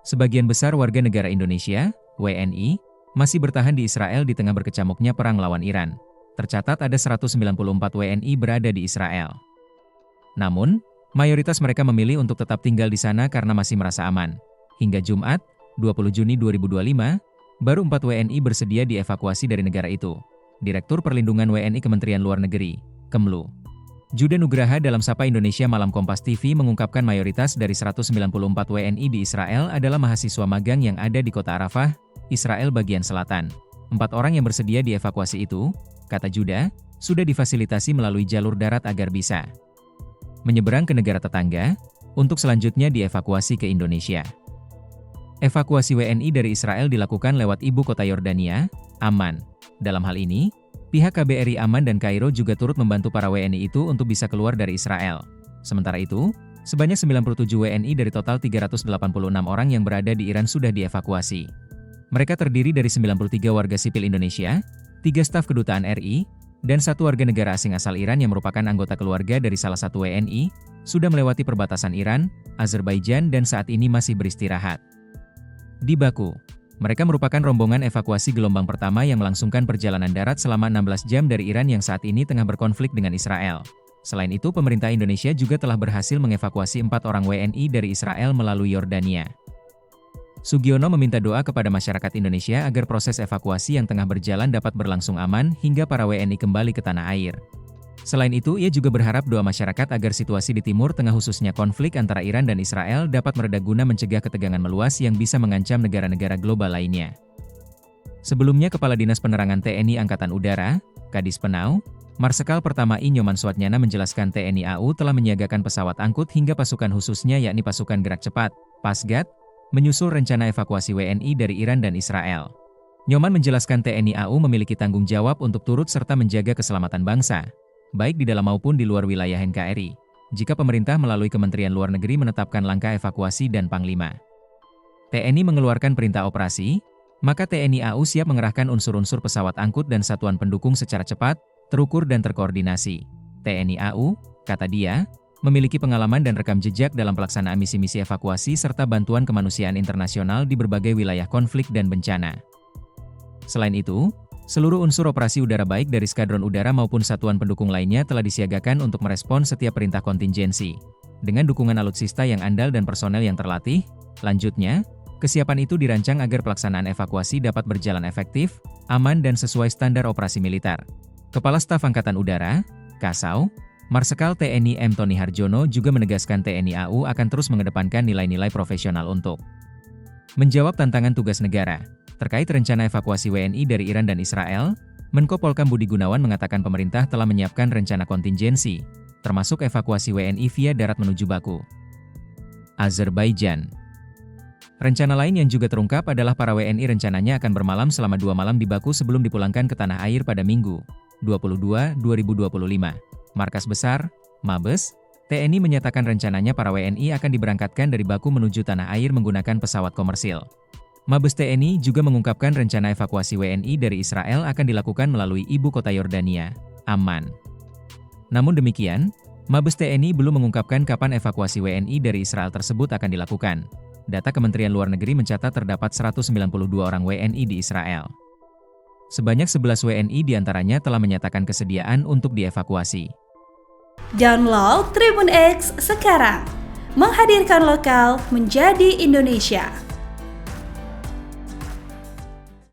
Sebagian besar warga negara Indonesia, WNI, masih bertahan di Israel di tengah berkecamuknya perang lawan Iran. Tercatat ada 194 WNI berada di Israel. Namun, mayoritas mereka memilih untuk tetap tinggal di sana karena masih merasa aman. Hingga Jumat, 20 Juni 2025, baru 4 WNI bersedia dievakuasi dari negara itu. Direktur Perlindungan WNI Kementerian Luar Negeri, Kemlu, Jude Nugraha dalam Sapa Indonesia Malam Kompas TV mengungkapkan mayoritas dari 194 WNI di Israel adalah mahasiswa magang yang ada di kota Arafah, Israel bagian selatan. 4 orang yang bersedia dievakuasi itu, kata Jude, sudah difasilitasi melalui jalur darat agar bisa menyeberang ke negara tetangga, untuk selanjutnya dievakuasi ke Indonesia. Evakuasi WNI dari Israel dilakukan lewat ibu kota Yordania, Amman. Dalam hal ini, pihak KBRI Amman dan Kairo juga turut membantu para WNI itu untuk bisa keluar dari Israel. Sementara itu, sebanyak 97 WNI dari total 386 orang yang berada di Iran sudah dievakuasi. Mereka terdiri dari 93 warga sipil Indonesia, 3 staf kedutaan RI, dan 1 warga negara asing asal Iran yang merupakan anggota keluarga dari salah satu WNI, sudah melewati perbatasan Iran, Azerbaijan dan saat ini masih beristirahat di Baku. Mereka merupakan rombongan evakuasi gelombang pertama yang melangsungkan perjalanan darat selama 16 jam dari Iran yang saat ini tengah berkonflik dengan Israel. Selain itu, pemerintah Indonesia juga telah berhasil mengevakuasi 4 orang WNI dari Israel melalui Yordania. Sugiono meminta doa kepada masyarakat Indonesia agar proses evakuasi yang tengah berjalan dapat berlangsung aman hingga para WNI kembali ke tanah air. Selain itu, ia juga berharap doa masyarakat agar situasi di Timur Tengah khususnya konflik antara Iran dan Israel dapat mereda guna mencegah ketegangan meluas yang bisa mengancam negara-negara global lainnya. Sebelumnya, Kepala Dinas Penerangan TNI Angkatan Udara, Kadis Penau, Marsekal Pertama I Nyoman Suatnyana menjelaskan TNI AU telah menyiagakan pesawat angkut hingga pasukan khususnya yakni Pasukan Gerak Cepat, Pasgat, menyusul rencana evakuasi WNI dari Iran dan Israel. Nyoman menjelaskan TNI AU memiliki tanggung jawab untuk turut serta menjaga keselamatan bangsa, baik di dalam maupun di luar wilayah NKRI, jika pemerintah melalui Kementerian Luar Negeri menetapkan langkah evakuasi dan Panglima TNI mengeluarkan perintah operasi, maka TNI AU siap mengerahkan unsur-unsur pesawat angkut dan satuan pendukung secara cepat, terukur dan terkoordinasi. TNI AU, kata dia, memiliki pengalaman dan rekam jejak dalam pelaksanaan misi-misi evakuasi serta bantuan kemanusiaan internasional di berbagai wilayah konflik dan bencana. Selain itu, seluruh unsur operasi udara baik dari skadron udara maupun satuan pendukung lainnya telah disiagakan untuk merespon setiap perintah kontingensi. Dengan dukungan alutsista yang andal dan personel yang terlatih, lanjutnya, kesiapan itu dirancang agar pelaksanaan evakuasi dapat berjalan efektif, aman dan sesuai standar operasi militer. Kepala Staf Angkatan Udara, Kasau, Marsekal TNI M. Tony Harjono juga menegaskan TNI AU akan terus mengedepankan nilai-nilai profesional untuk menjawab tantangan tugas negara. Terkait rencana evakuasi WNI dari Iran dan Israel, Menko Polkam Budi Gunawan mengatakan pemerintah telah menyiapkan rencana kontingensi, termasuk evakuasi WNI via darat menuju Baku, Azerbaijan. Rencana lain yang juga terungkap adalah para WNI rencananya akan bermalam selama 2 malam di Baku sebelum dipulangkan ke tanah air pada Minggu, 22/2025. Markas Besar, Mabes, TNI menyatakan rencananya para WNI akan diberangkatkan dari Baku menuju tanah air menggunakan pesawat komersil. Mabes TNI juga mengungkapkan rencana evakuasi WNI dari Israel akan dilakukan melalui ibu kota Yordania, Amman. Namun demikian, Mabes TNI belum mengungkapkan kapan evakuasi WNI dari Israel tersebut akan dilakukan. Data Kementerian Luar Negeri mencatat terdapat 192 orang WNI di Israel. Sebanyak 11 WNI diantaranya telah menyatakan kesediaan untuk dievakuasi. Download Tribun X sekarang, menghadirkan lokal menjadi Indonesia.